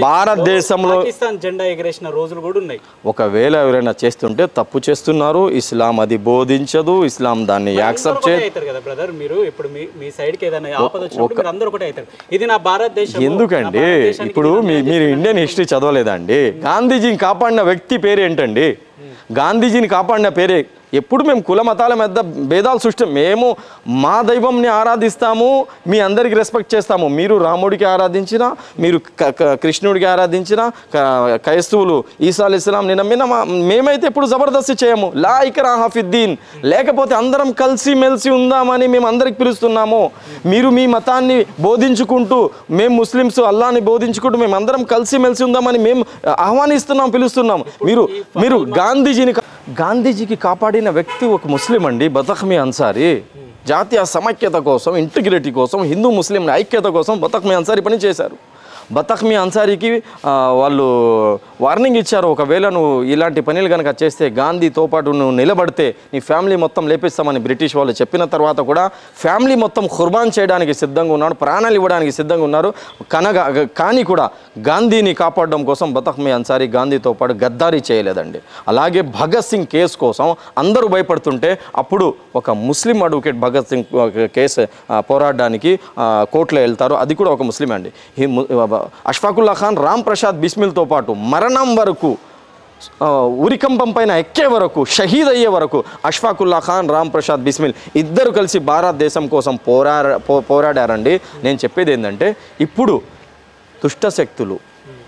Speaker 2: భారతదేశంలో
Speaker 1: పాకిస్తాన్ జెండా ఎగరేసిన రోజులు కూడా ఉన్నాయి.
Speaker 2: ఒకవేళ ఎవరైనా చేస్తుంటే తప్పు చేస్తున్నారు, ఇస్లాం అది బోధించదు, ఇస్లాం దాన్ని యాక్సెప్ట్ చేయదు
Speaker 1: కదా బ్రదర్. మీరు ఇప్పుడు మీ సైడ్కి ఏదైనా ఆపద వచ్చినప్పుడు మీరు అందరూ ఒకటే అవుతారు. ఇది నా భారతదేశం.
Speaker 2: ఎందుకండి ఇప్పుడు మీరు ఇండియన్ హిస్టరీ చదవలేదండి? గాంధీజీని కాపాడిన వ్యక్తి పేరు ఏంటండి? గాంధీజీని కాపాడిన పేరే ఎప్పుడు మేము కుల మతాల మధ్య భేదాలు సృష్టి మేము మా దైవంని ఆరాధిస్తాము, మీ అందరికి రెస్పెక్ట్ చేస్తాము. మీరు రాముడికి ఆరాధించినా, మీరు కృష్ణుడికి ఆరాధించినా, క్రైస్తవులు ఈసా అలైహిస్సలాంని నమ్మినా మేమైతే ఎప్పుడు జబర్దస్తి చేయము. లా ఇక్రాహ ఫిద్దీన్, లేకపోతే అందరం కలిసి మెలిసి ఉందామని మేము అందరికి పిలుస్తున్నాము. మీరు మీ మతాన్ని బోధించుకుంటూ, మేము ముస్లిమ్స్ అల్లాని బోధించుకుంటూ మేము అందరం కలిసి మెలిసి ఉందామని మేము ఆహ్వానిస్తున్నాం, పిలుస్తున్నాం. మీరు గాంధీజీకి కాపాడిన వ్యక్తి ఒక ముస్లిం అండి, బతఖ్మీ అన్సారీ. జాతీయ సమైక్యత కోసం, ఇంటిగ్రిటీ కోసం, హిందూ ముస్లిం ఐక్యత కోసం బతఖ్మీ అన్సారీ పని చేశారు. బతఖ్మీ అన్సారీకి వాళ్ళు వార్నింగ్ ఇచ్చారు, ఒకవేళ నువ్వు ఇలాంటి పనులు కనుక చేస్తే, గాంధీతో పాటు నువ్వు నిలబడితే నీ ఫ్యామిలీ మొత్తం లేపిస్తామని బ్రిటిష్ వాళ్ళు చెప్పిన తర్వాత కూడా ఫ్యామిలీ మొత్తం ఖుర్బాన్ చేయడానికి సిద్ధంగా ఉన్నాడు, ప్రాణాలు ఇవ్వడానికి సిద్ధంగా ఉన్నారు. కానీ కూడా గాంధీని కాపాడడం కోసం బతఖ్మీ అన్సారీ గాంధీతో పాటు గద్దారీ చేయలేదండి. అలాగే భగత్ సింగ్ కేసు కోసం అందరూ భయపడుతుంటే అప్పుడు ఒక ముస్లిం అడ్వకేట్ భగత్ సింగ్ కేసు పోరాడడానికి కోర్టులో వెళ్తారు. అది కూడా ఒక ముస్లిం అండి. అష్ఫాకుల్లా ఖాన్, రామ్ ప్రసాద్ బిస్మిల్తో పాటు మరణం వరకు, ఉరికంపం పైన ఎక్కే వరకు, షహీద్ అయ్యే వరకు అష్ఫాకుల్లా ఖాన్, రామ్ ప్రసాద్ బిస్మిల్ ఇద్దరు కలిసి భారతదేశం కోసం పోరాడారండి. నేను చెప్పేది ఏంటంటే, ఇప్పుడు దుష్టశక్తులు,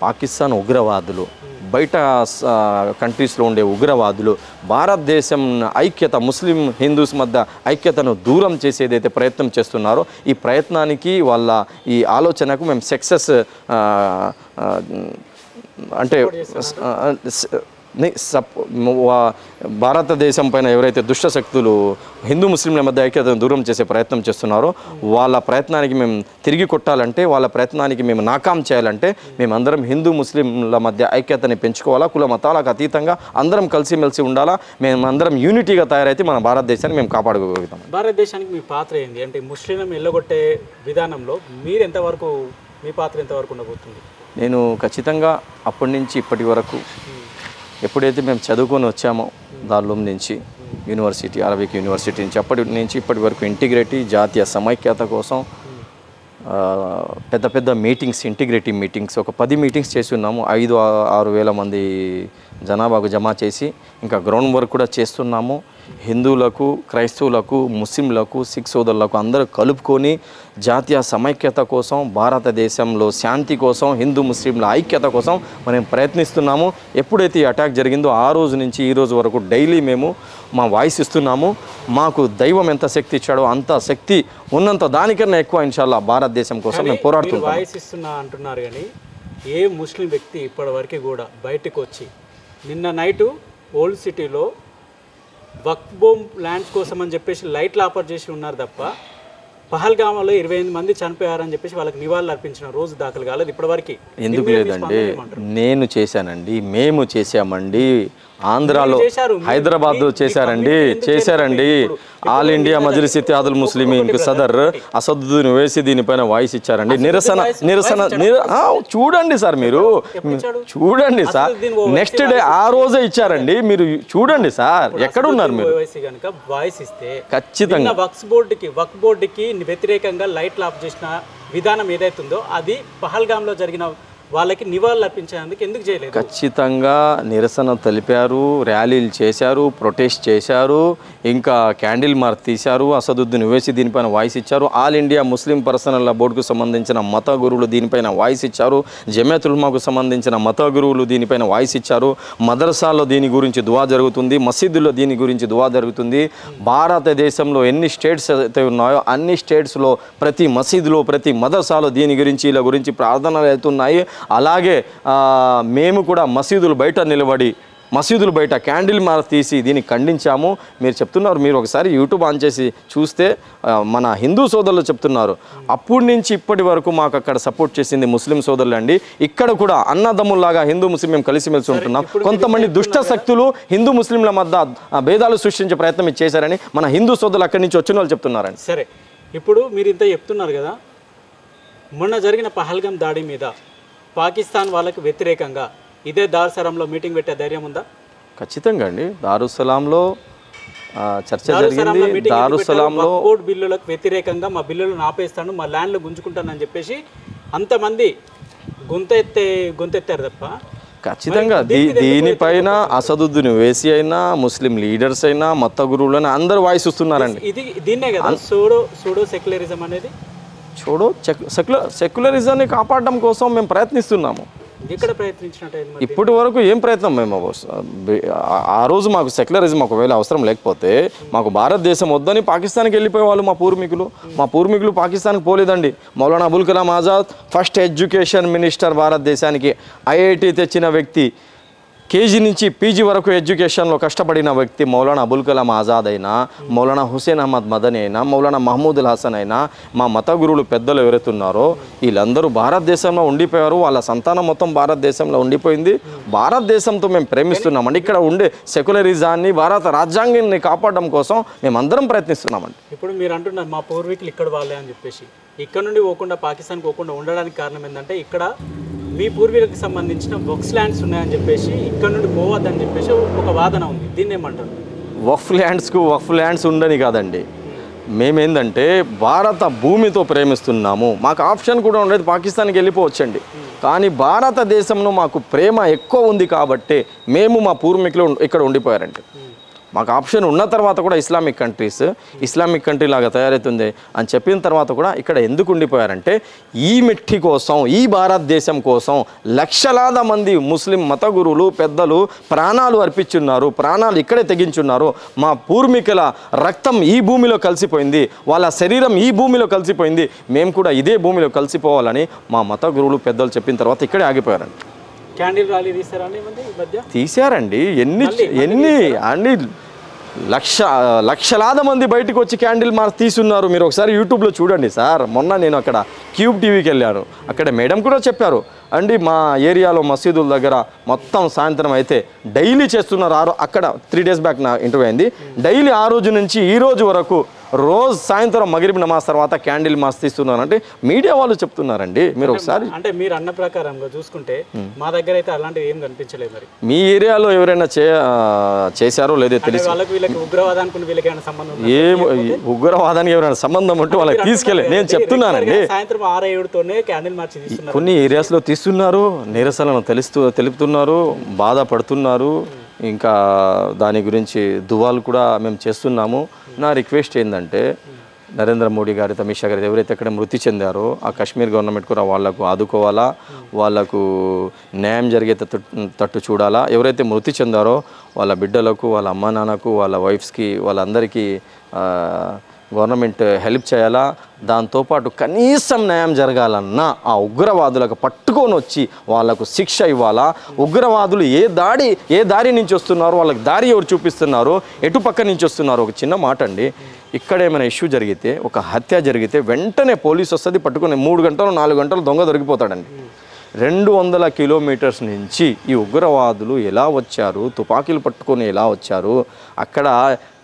Speaker 2: పాకిస్తాన్ ఉగ్రవాదులు, బయట కంట్రీస్లో ఉండే ఉగ్రవాదులు భారతదేశం ఐక్యత, ముస్లిం హిందూస్ మధ్య ఐక్యతను దూరం చేసేదైతే ప్రయత్నం చేస్తున్నారో, ఈ ప్రయత్నానికి వాళ్ళ ఈ ఆలోచనకు మేము సక్సెస్ అంటే భారతదేశం పైన ఎవరైతే దుష్టశక్తులు హిందూ ముస్లింల మధ్య ఐక్యతను దూరం చేసే ప్రయత్నం చేస్తున్నారో వాళ్ళ ప్రయత్నానికి మేము తిరిగి కొట్టాలంటే, వాళ్ళ ప్రయత్నానికి మేము నాకాం చేయాలంటే, మేమందరం హిందూ ముస్లింల మధ్య ఐక్యతని పెంచుకోవాలా, కుల మతాలకు అతీతంగా అందరం కలిసిమెలిసి ఉండాలా. మేమందరం యూనిటీగా తయారైతే మన భారతదేశాన్ని మేము కాపాడుకోగలుగుతాం.
Speaker 1: భారతదేశానికి మీ పాత్ర ఏంటి అంటే, ముస్లింలను ఎల్లగొట్టే విధానంలో మీరు ఎంతవరకు, మీ పాత్ర ఎంతవరకు ఉండబోతుంది?
Speaker 2: నేను ఖచ్చితంగా అప్పటి నుంచి ఇప్పటి వరకు, ఎప్పుడైతే మేము చదువుకొని వచ్చామో దార్లూం నుంచి యూనివర్సిటీ, అరబిక్ యూనివర్సిటీ నుంచి, అప్పటి నుంచి ఇప్పటి వరకు ఇంటిగ్రిటీ, జాతీయ సమైక్యత కోసం పెద్ద పెద్ద మీటింగ్స్, ఇంటిగ్రిటీ మీటింగ్స్ ఒక 10 మీటింగ్స్ చేసి ఉన్నాము. 5-6 వేల మంది జనాభాకు జమ చేసి ఇంకా గ్రౌండ్ వర్క్ కూడా చేస్తున్నాము. హిందువులకు, క్రైస్తవులకు, ముస్లింలకు, సిక్ సోదరులకు అందరూ కలుపుకొని జాతీయ సమైక్యత కోసం, భారతదేశంలో శాంతి కోసం, హిందూ ముస్లింల ఐక్యత కోసం మనం ప్రయత్నిస్తున్నాము. ఎప్పుడైతే ఈ అటాక్ జరిగిందో ఆ రోజు నుంచి ఈ రోజు వరకు డైలీ మేము మా వాయిస్ ఇస్తున్నాము. మాకు దైవం ఎంత శక్తి ఇచ్చాడో అంత శక్తి ఉన్నంత దానికన్నా ఎక్కువ ఇన్షాల్లా భారతదేశం కోసం మేము పోరాడుతున్నాం.
Speaker 1: వాయిస్ ఇస్తున్నా అంటున్నారు కానీ ఏ ముస్లిం వ్యక్తి ఇప్పటివరకు కూడా బయటకు వచ్చి, నిన్న నైటు ఓల్డ్ సిటీలో వక్ఫ్ భూమ్ ల్యాండ్స్ కోసం అని చెప్పేసి లైట్లు ఆపర్ చేసి ఉన్నారు తప్ప, పహల్గామలో 28 మంది చనిపోయారని చెప్పేసి వాళ్ళకి నివాళులు అర్పించిన రోజు దాఖలు కాలేదు ఇప్పటివరకు.
Speaker 2: ఎందుకు లేదండి, నేను చేశానండి, మేము చేశామండి. ఆంధ్రాలో, హైదరాబాద్లో చేశారండి. ఆల్ ఇండియా మజ్లిస్ ఇత్తిహాదుల్ ముస్లిమీన్ సదర్ అసదుద్దీన్ ఓవైసీ దీనిపైన వాయిస్ ఇచ్చారండి. నిరసన చూడండి సార్, మీరు చూడండి సార్, నెక్స్ట్ డే ఆ రోజే ఇచ్చారండి. మీరు చూడండి సార్, ఎక్కడున్నారు మీరు?
Speaker 1: వాయిస్ ఇస్తే
Speaker 2: ఖచ్చితంగా
Speaker 1: వక్ఫ్ బోర్డుకి వ్యతిరేకంగా లైట్లు ఆఫ్ చేసిన విధానం ఏదైతుందో అది పహల్గామ్లో జరిగిన వాళ్ళకి నివాళులు అర్పించేందుకు ఎందుకు చేయలేదు?
Speaker 2: ఖచ్చితంగా నిరసన తెలిపారు, ర్యాలీలు చేశారు, ప్రొటెస్ట్ చేశారు, ఇంకా క్యాండిల్ మార్క్ తీశారు. అసదుద్దీన్ ఓవైసీ దీనిపైన వాయిస్ ఇచ్చారు. ఆల్ ఇండియా ముస్లిం పర్సనల్ బోర్డుకు సంబంధించిన మత గురువులు దీనిపైన వాయిస్ ఇచ్చారు. జమియతుల్ ఉలమాకు సంబంధించిన మత గురువులు దీనిపైన వాయిస్ ఇచ్చారు. మదర్సాలో దీని గురించి దువా జరుగుతుంది, మసీదుల్లో దీని గురించి దువా జరుగుతుంది. భారతదేశంలో ఎన్ని స్టేట్స్ అయితే ఉన్నాయో అన్ని స్టేట్స్లో ప్రతి మసీదులో, ప్రతి మదర్సాలో దీని గురించి, ఇలా గురించి ప్రార్థనలు అవుతున్నాయి. అలాగే మేము కూడా మసీదులు బయట నిలబడి, మసీదులు బయట క్యాండిల్ మార్క్ తీసి దీన్ని ఖండించాము. మీరు చెప్తున్నారు, మీరు ఒకసారి యూట్యూబ్ ఆన్ చేసి చూస్తే మన హిందూ సోదరులు చెప్తున్నారు, అప్పటి నుంచి ఇప్పటి వరకు మాకు అక్కడ సపోర్ట్ చేసింది ముస్లిం సోదరులు అండి. ఇక్కడ కూడా అన్నదమ్ముల్లాగా హిందూ ముస్లిం మేము కలిసిమెలిసి ఉంటున్నాం. కొంతమంది దుష్ట శక్తులు హిందూ ముస్లింల మధ్య భేదాలు సృష్టించే ప్రయత్నం చేశారని మన హిందూ సోదరులు అక్కడి నుంచి వచ్చిన వాళ్ళు చెప్తున్నారండి.
Speaker 1: సరే, ఇప్పుడు మీరు ఇంత చెప్తున్నారు కదా, మొన్న జరిగిన పహల్గామ్ దాడి మీద పాకిస్తాన్ వాళ్ళకి వ్యతిరేకంగా ఇదే దారుసలాంలో మీటింగ్ పెట్టే ధైర్యం ఉందా?
Speaker 2: ఖచ్చితంగా అండి. దారుసలాంలో చర్చ జరిగింది. దారుసలాంలో
Speaker 1: కోర్టు బిల్లులకు వ్యతిరేకంగా మా బిల్లులను ఆపేస్తాను, మా ల్యాండ్లు గుంజుకుంటానని చెప్పేసి అంతమంది గొంతెత్తారు తప్ప
Speaker 2: ఖచ్చితంగా దీనిపైన అసదుద్దీన్ ఓవైసీ అయినా ముస్లిం లీడర్స్ అయినా మత గురువులైనా అందరూ వాయిస్ ఇస్తున్నారండి.
Speaker 1: ఇది దీన్నే కదా సూడో సెక్యులరిజం అనేది.
Speaker 2: సెక్యులరిజాన్ని కాపాడడం కోసం మేము ప్రయత్నిస్తున్నాము. ఇప్పటి వరకు ఏం ప్రయత్నం మేము ఆ రోజు మాకు సెక్యులరిజం ఒకవేళ అవసరం లేకపోతే మాకు భారతదేశం వద్దని పాకిస్తాన్కి వెళ్ళిపోయే వాళ్ళు మా పూర్వీకులు పాకిస్తాన్కి పోలేదండి. Maulana Abul Kalam Azad first education minister భారతదేశానికి. ఐఐటి తెచ్చిన వ్యక్తి, కేజీ నుంచి పీజీ వరకు ఎడ్యుకేషన్లో కష్టపడిన వ్యక్తి మౌలానా అబుల్ కలాం ఆజాద్ అయినా, మౌలానా హుసేన్ అహ్మద్ మదనీ అయినా, మౌలానా మహమూదుల్ హసన్ అయినా, మా మత గురువులు పెద్దలు ఎవరైతే ఉన్నారో వీళ్ళందరూ భారతదేశంలో ఉండిపోయారు. వాళ్ళ సంతానం మొత్తం భారతదేశంలో ఉండిపోయింది. భారతదేశంతో మేము ప్రేమిస్తున్నామండి. ఇక్కడ ఉండే సెక్యులరిజాన్ని, భారత రాజ్యాంగాన్ని కాపాడడం కోసం మేమందరం ప్రయత్నిస్తున్నామండి.
Speaker 1: ఇప్పుడు మీరు అంటున్నారు మా పూర్వీకులు ఇక్కడ వాళ్ళే అని చెప్పేసి, ఇక్కడ నుండి పోకుండా పాకిస్తాన్కి పోకుండా ఉండడానికి కారణం ఏంటంటే ఇక్కడ మీ పూర్వీకులకు సంబంధించిన వక్ఫ్ ల్యాండ్స్ ఉన్నాయని చెప్పేసి ఇక్కడ నుండి పోవద్దని చెప్పేసి ఒక వాదన ఉంది. దీన్ని ఏమంటారు?
Speaker 2: వక్ఫ్ ల్యాండ్స్ ఉండని కాదండి, మేమేందంటే భారత భూమితో ప్రేమిస్తున్నాము. మాకు ఆప్షన్ కూడా ఉండేది పాకిస్తాన్కి వెళ్ళిపోవచ్చండి, కానీ భారతదేశంలో మాకు ప్రేమ ఎక్కువ ఉంది కాబట్టి మేము మా పూర్వీకులు ఇక్కడ ఉండిపోయారండి. మాకు ఆప్షన్ ఉన్న తర్వాత కూడా ఇస్లామిక్ కంట్రీ లాగా తయారవుతుంది అని చెప్పిన తర్వాత కూడా ఇక్కడ ఎందుకు ఉండిపోయారంటే ఈ మిట్టి కోసం, ఈ భారతదేశం కోసం లక్షలాది మంది ముస్లిం మత గురువులు పెద్దలు ప్రాణాలు అర్పించున్నారు, ప్రాణాలు ఇక్కడే తెగించున్నారు. మా పూర్వీకుల రక్తం ఈ భూమిలో కలిసిపోయింది, వాళ్ళ శరీరం ఈ భూమిలో కలిసిపోయింది, మేము కూడా ఇదే భూమిలో కలిసిపోవాలని మా మత గురువులు పెద్దలు చెప్పిన తర్వాత ఇక్కడే ఆగిపోయారండి.
Speaker 1: Candle rally
Speaker 2: తీశారండి. ఎన్ని అన్ని లక్షలాది మంది బయటకు వచ్చి క్యాండిల్ మార్చ్ తీసున్నారు. మీరు ఒకసారి యూట్యూబ్లో చూడండి సార్. మొన్న నేను అక్కడ క్యూబ్ టీవీకి వెళ్ళాను. అక్కడ మేడం కూడా చెప్పారు అండి, మా ఏరియాలో మసీదుల దగ్గర మొత్తం సాయంత్రం అయితే డైలీ చేస్తున్నారు. అక్కడ 3 days బ్యాక్ నా ఇంటర్వ్యూ అయింది. డైలీ ఆ రోజు నుంచి ఈ రోజు వరకు రోజు సాయంత్రం మగరిబ్ నమాజ్ తర్వాత క్యాండిల్ మాస్ తీస్తున్నారంటే మీడియా వాళ్ళు చెప్తున్నారండి. మీరు ఒకసారి
Speaker 1: అంటే మీరు అన్న ప్రకారంగా చూసుకుంటే మా దగ్గర అయితే అలాంటివి ఏం కనిపించలేదు. మరి
Speaker 2: మీ ఏరియాలో ఎవరైనా చేశారో లేదో తెలిసి ఉగ్రవాదానికి ఎవరైనా సంబంధం ఉంటే వాళ్ళకి తీసుకెళ్ళి నేను చెప్తున్నానండి.
Speaker 1: సాయంత్రం 6-7తోనే క్యాండిల్ మార్చ్ తీస్తున్నారు.
Speaker 2: కొన్ని ఏరియాస్లో తీస్తున్నారు, నిరసనలు తెలుపుతున్నారు, బాధపడుతున్నారు. ఇంకా దాని గురించి దువాలు కూడా మేము చేస్తున్నాము. నా రిక్వెస్ట్ ఏంటంటే నరేంద్ర మోడీ గారి, అమిత్ షా గారు ఎవరైతే అక్కడ మృతి చెందారో ఆ కాశ్మీర్ గవర్నమెంట్ కూడా వాళ్లకు ఆదుకోవాలా, వాళ్లకు న్యాయం జరిగేటట్టు చూడాలా. ఎవరైతే మృతి చెందారో వాళ్ళ బిడ్డలకు, వాళ్ళ అమ్మా నాన్నకు, వాళ్ళ వైఫ్స్కి, వాళ్ళందరికీ గవర్నమెంట్ హెల్ప్ చేయాలా. దాంతోపాటు కనీసం న్యాయం జరగాలన్నా ఆ ఉగ్రవాదులకు పట్టుకొని వచ్చి వాళ్లకు శిక్ష ఇవ్వాలా. ఉగ్రవాదులు ఏ దారి నుంచి వస్తున్నారో వాళ్ళకి దారి ఎవరు చూపిస్తున్నారో, ఎటుపక్క నుంచి వస్తున్నారో. ఒక చిన్న మాట అండి, ఇక్కడ ఏమైనా ఇష్యూ జరిగితే, ఒక హత్య జరిగితే వెంటనే పోలీసు వస్తుంది, పట్టుకొని 3 గంటలు 4 గంటలు దొంగ దొరికిపోతాడండి. 200 కిలోమీటర్స్ నుంచి ఈ ఉగ్రవాదులు ఎలా వచ్చారు, తుపాకీలు పట్టుకొని ఎలా వచ్చారు, అక్కడ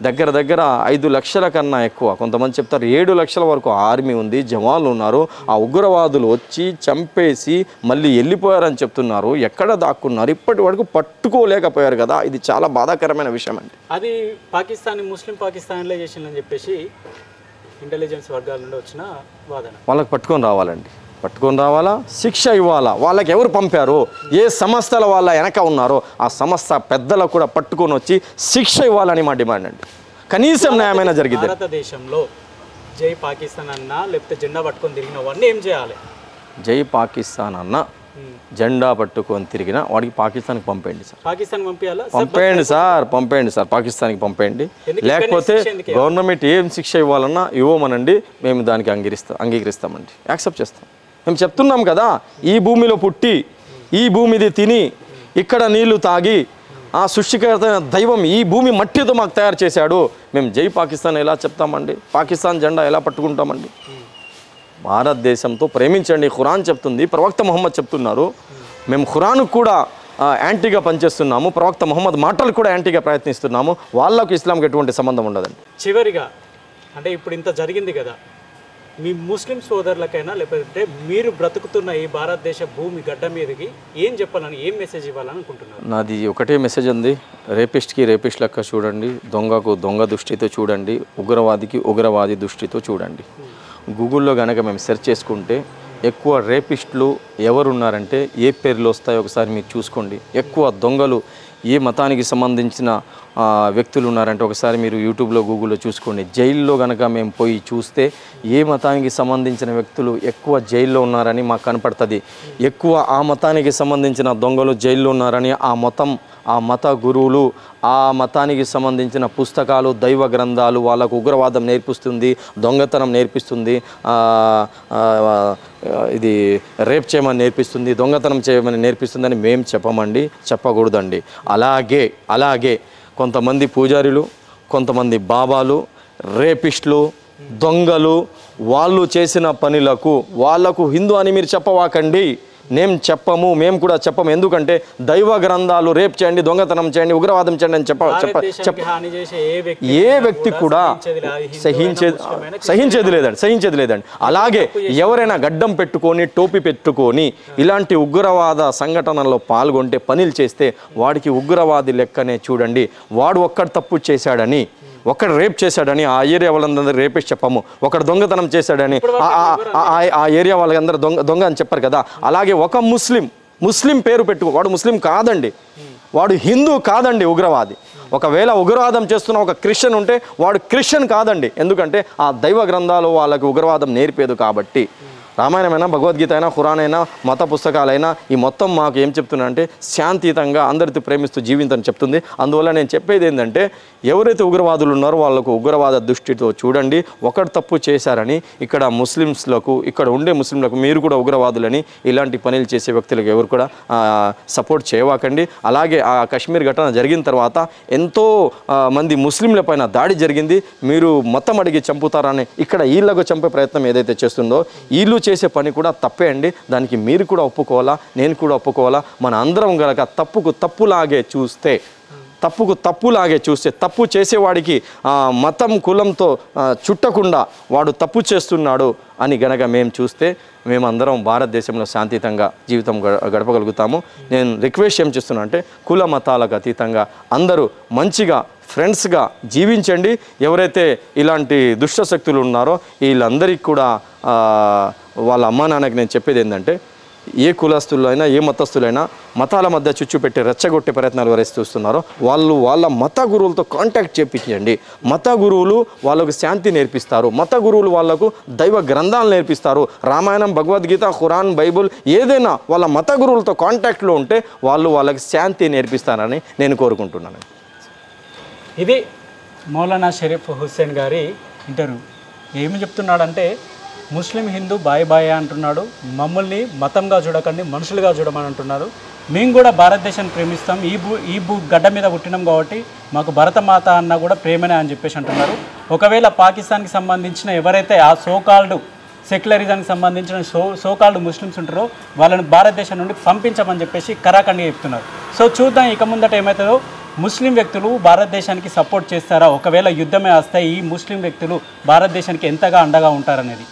Speaker 2: దగ్గర 5 లక్షల కన్నా ఎక్కువ, కొంతమంది చెప్తారు 7 లక్షల వరకు ఆర్మీ ఉంది, జవాన్లు ఉన్నారు. ఆ ఉగ్రవాదులు వచ్చి చంపేసి మళ్ళీ వెళ్ళిపోయారని చెప్తున్నారు. ఎక్కడ దాక్కున్నారు, ఇప్పటి వరకు పట్టుకోలేకపోయారు కదా. ఇది చాలా బాధాకరమైన విషయం అండి.
Speaker 1: అది ముస్లిం పాకిస్తానైజేషన్ అని చెప్పేసి ఇంటెలిజెన్స్ వర్గాల నుండి వచ్చిన వాదన.
Speaker 2: వాళ్ళకి పట్టుకొని రావాలా, శిక్ష ఇవ్వాలా. వాళ్ళకి ఎవరు పంపారో, ఏ సంస్థల వాళ్ళ వెనక ఉన్నారో ఆ సంస్థ పెద్దలకు కూడా పట్టుకొని వచ్చి శిక్ష ఇవ్వాలని మా డిమాండ్ అండి. కనీసం న్యాయమైన జరిగింది.
Speaker 1: భారతదేశంలో జై పాకిస్తాన్ అన్నా లేకపోతే జెండా పట్టుకొని తిరిగిన వాడిని ఏం చేయాలి?
Speaker 2: జై పాకిస్తాన్ అన్న జెండా పట్టుకొని తిరిగిన వాడికి పాకిస్తాన్కి పంపేయండి సార్. పంపేయండి సార్, పాకిస్తాన్కి పంపేయండి. లేకపోతే గవర్నమెంట్ ఏం శిక్ష ఇవ్వాలన్నా ఇవ్వమనండి, మేము దానికి అంగీకరిస్తామండి, యాక్సెప్ట్ చేస్తాం. మేము చెప్తున్నాం కదా, ఈ భూమిలో పుట్టి ఈ భూమిది తిని ఇక్కడ నీళ్లు తాగి ఆ సృష్టికర్త దైవం ఈ భూమి మట్టితో మాకు తయారు చేశాడు. మేము జై పాకిస్తాన్ ఎలా చెప్తామండి? పాకిస్తాన్ జెండా ఎలా పట్టుకుంటామండి? భారతదేశంతో ప్రేమించండి. ఖురాన్ చెప్తుంది, ప్రవక్త ముహమ్మద్ చెప్తున్నారు. మేము ఖురాన్కు కూడా యాంటీగా పనిచేస్తున్నాము, ప్రవక్త ముహమ్మద్ మాటలు కూడా యాంటీగా ప్రయత్నిస్తున్నాము. వాళ్ళకు ఇస్లాంకి ఎటువంటి సంబంధం ఉండదండి.
Speaker 1: చివరిగా అంటే ఇప్పుడు ఇంత జరిగింది కదా, మీ ముస్లిం సోదరులకైనా లేకపోతే మీరు బ్రతుకుతున్న ఈ భారతదేశ భూమి గడ్డ మీదకి ఏం చెప్పాలని, ఏం మెసేజ్ ఇవ్వాలని అనుకుంటున్నారు?
Speaker 2: నాది ఒకటే మెసేజ్ ఉంది. రేపిస్ట్కి రేపిస్ట్ లెక్క చూడండి, దొంగకు దొంగ దృష్టితో చూడండి, ఉగ్రవాదికి ఉగ్రవాది దృష్టితో చూడండి. గూగుల్లో కనుక మేము సెర్చ్ చేసుకుంటే ఎక్కువ రేపిస్టులు ఎవరున్నారంటే ఏ పేర్లు వస్తాయో ఒకసారి మీరు చూసుకోండి. ఎక్కువ దొంగలు ఏ మతానికి సంబంధించిన వ్యక్తులు ఉన్నారంటే ఒకసారి మీరు యూట్యూబ్లో గూగుల్లో చూసుకోండి. జైల్లో కనుక మేము పోయి చూస్తే ఏ మతానికి సంబంధించిన వ్యక్తులు ఎక్కువ జైల్లో ఉన్నారని మాకు కనపడుతుంది. ఎక్కువ ఆ మతానికి సంబంధించిన దొంగలు జైల్లో ఉన్నారని ఆ మత గురువులు ఆ మతానికి సంబంధించిన పుస్తకాలు దైవ గ్రంథాలు వాళ్ళకు ఉగ్రవాదం నేర్పిస్తుంది, దొంగతనం నేర్పిస్తుంది, ఇది రేప్ చేయమని నేర్పిస్తుంది, దొంగతనం చేయమని నేర్పిస్తుందని మేము చెప్పమండి, చెప్పకూడదండి. అలాగే కొంతమంది పూజారులు, కొంతమంది బాబాలు, రేపిస్టులు, దొంగలు వాళ్ళు చేసిన పనులకు వాళ్ళకు హిందూ అని మీరు చెప్పవాకండి. మేము కూడా చెప్పము. ఎందుకంటే దైవ గ్రంథాలు రేప్ చేయండి, దొంగతనం చేయండి, ఉగ్రవాదం చేయండి అని ఏ వ్యక్తి కూడా సహించేది లేదండి. అలాగే ఎవరైనా గడ్డం పెట్టుకొని టోపీ పెట్టుకొని ఇలాంటి ఉగ్రవాద సంఘటనల్లో పాల్గొంటే పనులు చేస్తే వాడికి ఉగ్రవాది లెక్కనే చూడండి. వాడు ఒక్కడు తప్పు చేశాడని, ఒకడు రేప్ చేశాడని ఆ ఏరియా వాళ్ళందరూ రేపేసి చెప్పము. ఒకడు దొంగతనం చేశాడని ఆ ఏరియా వాళ్ళందరూ దొంగ అని చెప్పారు కదా. అలాగే ఒక ముస్లిం పేరు పెట్టుకో, వాడు ముస్లిం కాదండి, వాడు హిందూ కాదండి, ఉగ్రవాది. ఒకవేళ ఉగ్రవాదం చేస్తున్న ఒక క్రిస్టియన్ ఉంటే వాడు క్రిస్టియన్ కాదండి. ఎందుకంటే ఆ దైవ గ్రంథాలు వాళ్ళకి ఉగ్రవాదం నేర్పేదు కాబట్టి. రామాయణమైనా, భగవద్గీత అయినా, ఖురాన్ అయినా, మత పుస్తకాలైనా ఈ మొత్తం మాకు ఏం చెప్తున్నా అంటే శాంతియుతంగా అందరితో ప్రేమిస్తూ జీవించని చెప్తుంది. అందువల్ల నేను చెప్పేది ఏంటంటే ఎవరైతే ఉగ్రవాదులు ఉన్నారో వాళ్ళకు ఉగ్రవాద దృష్టితో చూడండి. ఒకటి తప్పు చేశారని ఇక్కడ ఉండే ముస్లింలకు మీరు కూడా ఉగ్రవాదులని ఇలాంటి పనులు చేసే వ్యక్తులకు ఎవరు కూడా సపోర్ట్ చేయవాకండి. అలాగే ఆ కశ్మీర్ ఘటన జరిగిన తర్వాత ఎంతో మంది ముస్లింల పైన దాడి జరిగింది. మీరు మొత్తం అడిగి చంపుతారని ఇక్కడ వీళ్ళకు చంపే ప్రయత్నం ఏదైతే చేస్తుందో వీళ్ళు చేసే పని కూడా తప్పే అండి. దానికి మీరు కూడా ఒప్పుకోవాలా, నేను కూడా ఒప్పుకోవాలా. మన అందరం గనక తప్పుకు తప్పులాగే చూస్తే తప్పు చేసేవాడికి మతం కులంతో చుట్టకుండా వాడు తప్పు చేస్తున్నాడు అని గనక మేము చూస్తే మేమందరం భారతదేశంలో శాంతియుతంగా జీవితం గడపగలుగుతాము. నేను రిక్వెస్ట్ ఏం చేస్తున్నా అంటే కుల మతాలకు అతీతంగా అందరూ మంచిగా ఫ్రెండ్స్గా జీవించండి. ఎవరైతే ఇలాంటి దుష్టశక్తులు ఉన్నారో వీళ్ళందరికీ కూడా వాళ్ళ అమ్మా నాన్నకి నేను చెప్పేది ఏంటంటే ఏ కులస్తులైనా ఏ మతస్థులైనా మతాల మధ్య చుచ్చు పెట్టి రెచ్చగొట్టే ప్రయత్నాలు ఎవరైతే చూస్తున్నారో వాళ్ళ మత గురువులతో కాంటాక్ట్ చేయించండి. మత గురువులు వాళ్ళకు శాంతి నేర్పిస్తారు, మత గురువులు వాళ్ళకు దైవ గ్రంథాలు నేర్పిస్తారు. రామాయణం, భగవద్గీత, ఖురాన్, బైబుల్ ఏదైనా వాళ్ళ మత గురువులతో కాంటాక్ట్లో ఉంటే వాళ్ళకి శాంతి నేర్పిస్తారని నేను కోరుకుంటున్నాను.
Speaker 1: ఇది మౌలానా షరీఫ్ హుస్సేన్ గారి ఇంటర్వ్యూ. ఏమి చెప్తున్నాడంటే ముస్లిం హిందూ బాయ్ అంటున్నాడు. మమ్మల్ని మతంగా చూడకండి, మనుషులుగా చూడమని అంటున్నారు. మేము కూడా భారతదేశాన్ని ప్రేమిస్తాం, ఈ గడ్డ మీద పుట్టినాం కాబట్టి మాకు భరతమాత అన్న కూడా ప్రేమనే అని చెప్పేసి అంటున్నారు. ఒకవేళ పాకిస్తాన్కి సంబంధించిన ఎవరైతే ఆ సోకాల్డ్ సెక్యులరిజానికి సంబంధించిన సోకాల్డ్ ముస్లిమ్స్ ఉంటారో వాళ్ళని భారతదేశం నుండి పంపించమని చెప్పేసి కరాఖండిగా చెప్తున్నారు. సో చూద్దాం ఇక ముందట ఏమవుతుందో. ముస్లిం వ్యక్తులు భారతదేశానికి సపోర్ట్ చేస్తారా? ఒకవేళ యుద్ధమే వస్తే ఈ ముస్లిం వ్యక్తులు భారతదేశానికి ఎంతగా అండగా ఉంటారనేది.